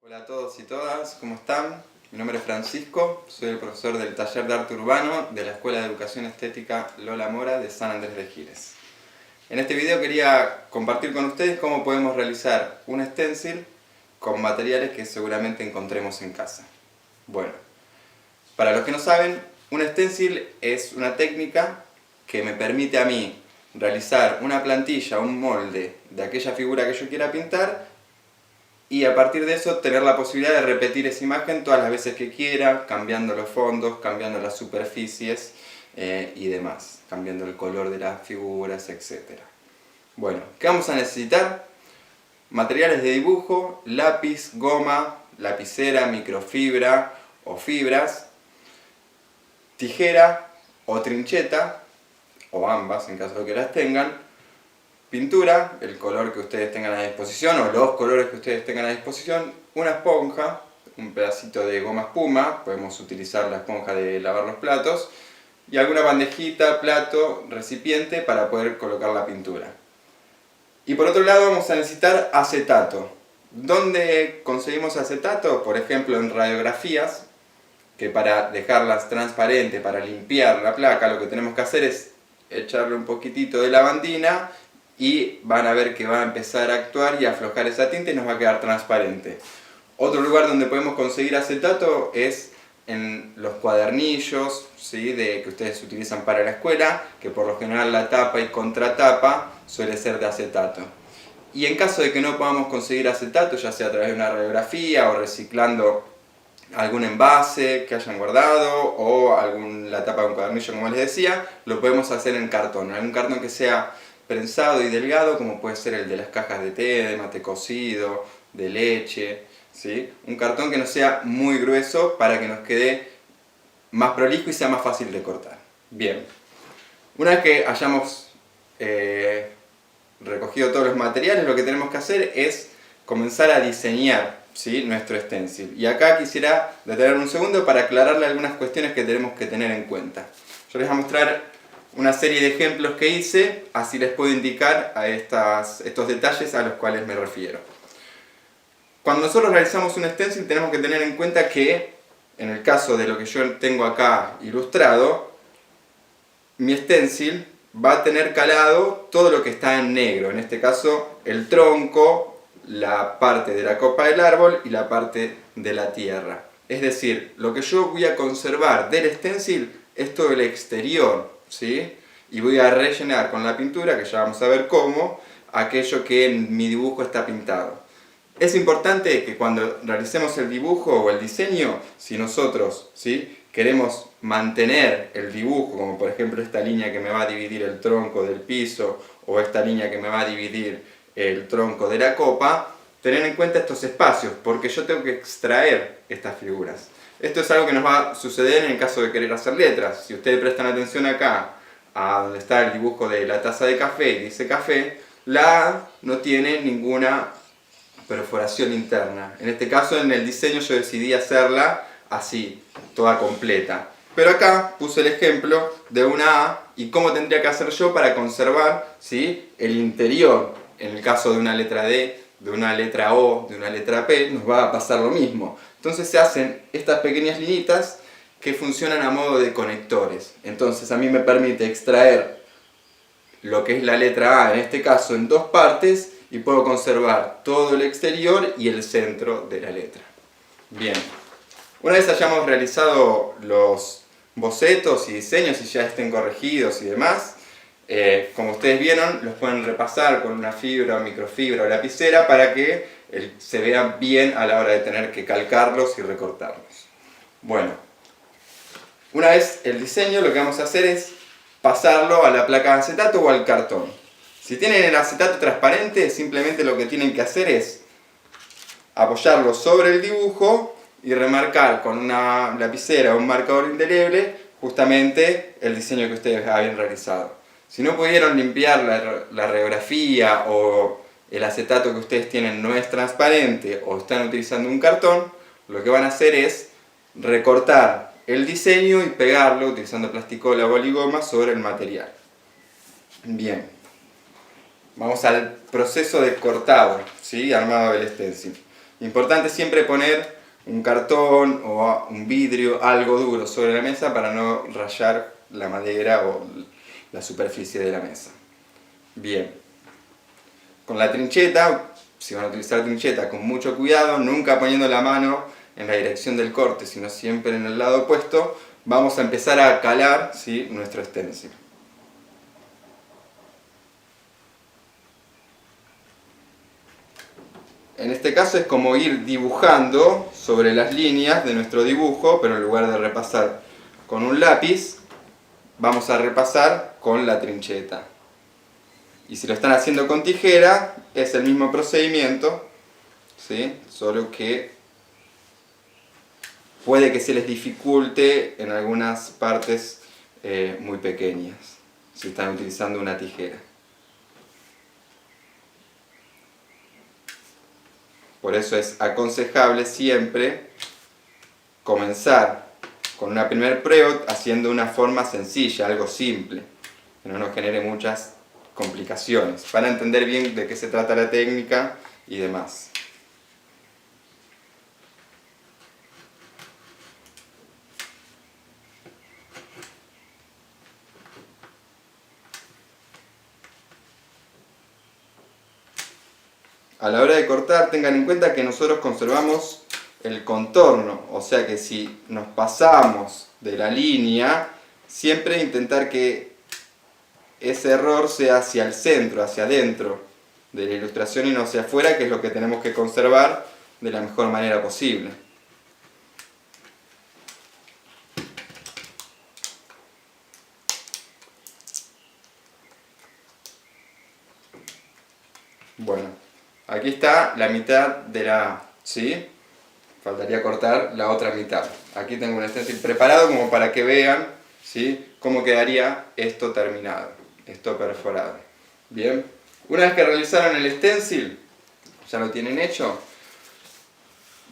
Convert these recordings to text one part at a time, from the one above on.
Hola a todos y todas, ¿cómo están? Mi nombre es Francisco, soy el profesor del taller de arte urbano de la Escuela de Educación Estética Lola Mora de San Andrés de Giles. En este video quería compartir con ustedes cómo podemos realizar un stencil con materiales que seguramente encontremos en casa. Bueno, para los que no saben, un stencil es una técnica que me permite a mí realizar una plantilla, un molde de aquella figura que yo quiera pintar y a partir de eso tener la posibilidad de repetir esa imagen todas las veces que quiera, cambiando los fondos, cambiando las superficies y demás, cambiando el color de las figuras, etc. Bueno, ¿qué vamos a necesitar? Materiales de dibujo, lápiz, goma, lapicera, microfibra o fibras, tijera o trincheta, o ambas en caso de que las tengan, pintura, el color que ustedes tengan a disposición o los colores que ustedes tengan a disposición, una esponja, un pedacito de goma espuma, podemos utilizar la esponja de lavar los platos, y alguna bandejita, plato, recipiente para poder colocar la pintura. Y por otro lado vamos a necesitar acetato. ¿Dónde conseguimos acetato? Por ejemplo en radiografías, que para dejarlas transparentes, para limpiar la placa, lo que tenemos que hacer es echarle un poquitito de lavandina y van a ver que va a empezar a actuar y a aflojar esa tinta y nos va a quedar transparente. Otro lugar donde podemos conseguir acetato es en los cuadernillos, ¿sí? Que ustedes utilizan para la escuela, que por lo general la tapa y contratapa suele ser de acetato. Y en caso de que no podamos conseguir acetato, ya sea a través de una radiografía o reciclando algún envase que hayan guardado o la tapa de un cuadernillo, como les decía, lo podemos hacer en cartón, algún cartón que sea prensado y delgado, como puede ser el de las cajas de té, de mate cocido, de leche, ¿sí? Un cartón que no sea muy grueso para que nos quede más prolijo y sea más fácil de cortar. Bien, una vez que hayamos recogido todos los materiales, lo que tenemos que hacer es comenzar a diseñar, ¿sí? Nuestro stencil. Y acá quisiera detener un segundo para aclararle algunas cuestiones que tenemos que tener en cuenta. Yo les voy a mostrar una serie de ejemplos que hice, así les puedo indicar a estos detalles a los cuales me refiero. Cuando nosotros realizamos un stencil tenemos que tener en cuenta que, en el caso de lo que yo tengo acá ilustrado, mi stencil va a tener calado todo lo que está en negro, en este caso el tronco, la parte de la copa del árbol y la parte de la tierra. Es decir, lo que yo voy a conservar del stencil es todo el exterior, ¿sí? Y voy a rellenar con la pintura, que ya vamos a ver cómo, aquello que en mi dibujo está pintado. Es importante que cuando realicemos el dibujo o el diseño, si nosotros, ¿sí? Queremos mantener el dibujo, como por ejemplo esta línea que me va a dividir el tronco del piso o esta línea que me va a dividir el tronco de la copa, tener en cuenta estos espacios, porque yo tengo que extraer estas figuras. Esto es algo que nos va a suceder en el caso de querer hacer letras. Si ustedes prestan atención acá, a donde está el dibujo de la taza de café y dice café, la A no tiene ninguna perforación interna. En este caso, en el diseño yo decidí hacerla así, toda completa. Pero acá puse el ejemplo de una A y cómo tendría que hacer yo para conservar, ¿sí? El interior. En el caso de una letra D, de una letra O, de una letra P, nos va a pasar lo mismo. Entonces se hacen estas pequeñas linitas que funcionan a modo de conectores. Entonces a mí me permite extraer lo que es la letra A, en este caso en dos partes, y puedo conservar todo el exterior y el centro de la letra. Bien, una vez hayamos realizado los bocetos y diseños y ya estén corregidos y demás, como ustedes vieron, los pueden repasar con una fibra, microfibra o lapicera para que se vean bien a la hora de tener que calcarlos y recortarlos. Bueno, una vez el diseño, lo que vamos a hacer es pasarlo a la placa de acetato o al cartón. Si tienen el acetato transparente, simplemente lo que tienen que hacer es apoyarlo sobre el dibujo y remarcar con una lapicera o un marcador indeleble justamente el diseño que ustedes habían realizado. Si no pudieron limpiar la radiografía o el acetato que ustedes tienen no es transparente o están utilizando un cartón, lo que van a hacer es recortar el diseño y pegarlo utilizando plasticola o boligoma sobre el material. Bien, vamos al proceso de cortado, ¿sí? Armado del stencil. Importante siempre poner un cartón o un vidrio, algo duro sobre la mesa para no rayar la madera o la superficie de la mesa. Bien. Con la trincheta, si van a utilizar trincheta, con mucho cuidado, nunca poniendo la mano en la dirección del corte, sino siempre en el lado opuesto, vamos a empezar a calar, ¿sí?, nuestro stencil. En este caso es como ir dibujando sobre las líneas de nuestro dibujo, pero en lugar de repasar con un lápiz, vamos a repasar con la trincheta. Y si lo están haciendo con tijera, es el mismo procedimiento, ¿sí?, solo que puede que se les dificulte en algunas partes muy pequeñas, si están utilizando una tijera. Por eso es aconsejable siempre comenzar con una primer prueba haciendo una forma sencilla, algo simple, que no nos genere muchas complicaciones, para entender bien de qué se trata la técnica y demás. A la hora de cortar, tengan en cuenta que nosotros conservamos el contorno, o sea que si nos pasamos de la línea, siempre intentar que ese error sea hacia el centro, hacia adentro de la ilustración y no hacia afuera, que es lo que tenemos que conservar de la mejor manera posible. Bueno, aquí está la mitad de la A, ¿sí? Faltaría cortar la otra mitad. Aquí tengo un stencil preparado como para que vean, ¿sí?, cómo quedaría esto terminado, esto perforado. Bien, una vez que realizaron el stencil, ya lo tienen hecho.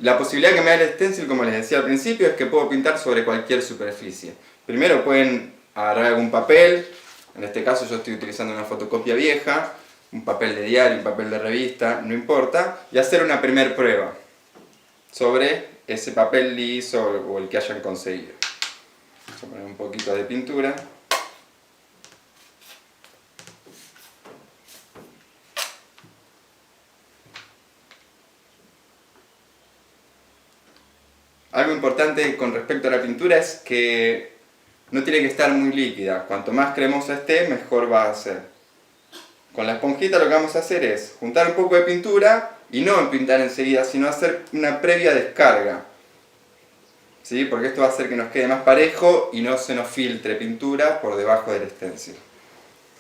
La posibilidad que me da el stencil, como les decía al principio, es que puedo pintar sobre cualquier superficie. Primero pueden agarrar algún papel, en este caso yo estoy utilizando una fotocopia vieja, un papel de diario, un papel de revista, no importa, y hacer una primer prueba sobre ese papel liso o el que hayan conseguido. Vamos a poner un poquito de pintura. Algo importante con respecto a la pintura es que no tiene que estar muy líquida. Cuanto más cremosa esté, mejor va a ser. Con la esponjita lo que vamos a hacer es juntar un poco de pintura y no pintar enseguida, sino hacer una previa descarga. ¿Sí? Porque esto va a hacer que nos quede más parejo y no se nos filtre pintura por debajo del stencil.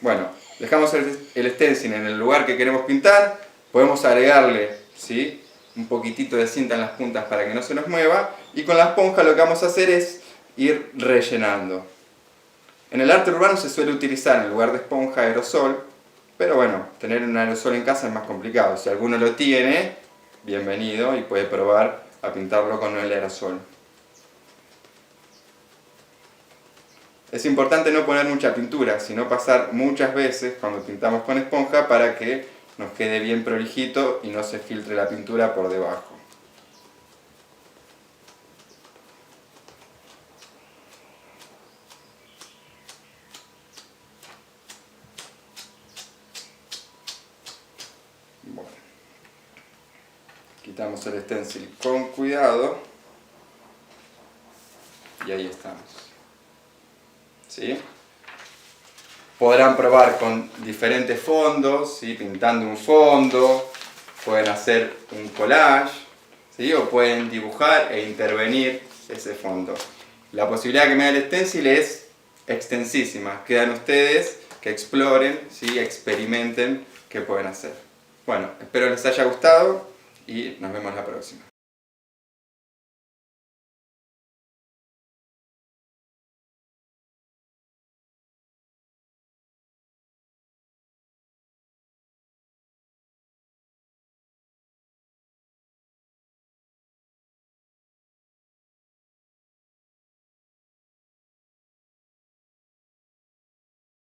Bueno, dejamos el stencil en el lugar que queremos pintar, podemos agregarle, ¿sí?, un poquitito de cinta en las puntas para que no se nos mueva, y con la esponja lo que vamos a hacer es ir rellenando. En el arte urbano se suele utilizar en lugar de esponja aerosol, pero bueno, tener un aerosol en casa es más complicado. Si alguno lo tiene, bienvenido y puede probar a pintarlo con el aerosol. Es importante no poner mucha pintura, sino pasar muchas veces cuando pintamos con esponja para que nos quede bien prolijito y no se filtre la pintura por debajo. Bueno, quitamos el stencil con cuidado y ahí estamos. ¿Sí? Podrán probar con diferentes fondos, ¿sí?, pintando un fondo, pueden hacer un collage, ¿sí?, o pueden dibujar e intervenir ese fondo. La posibilidad que me da el stencil es extensísima. Quedan ustedes que exploren, ¿sí?, experimenten qué pueden hacer. Bueno, espero les haya gustado y nos vemos la próxima.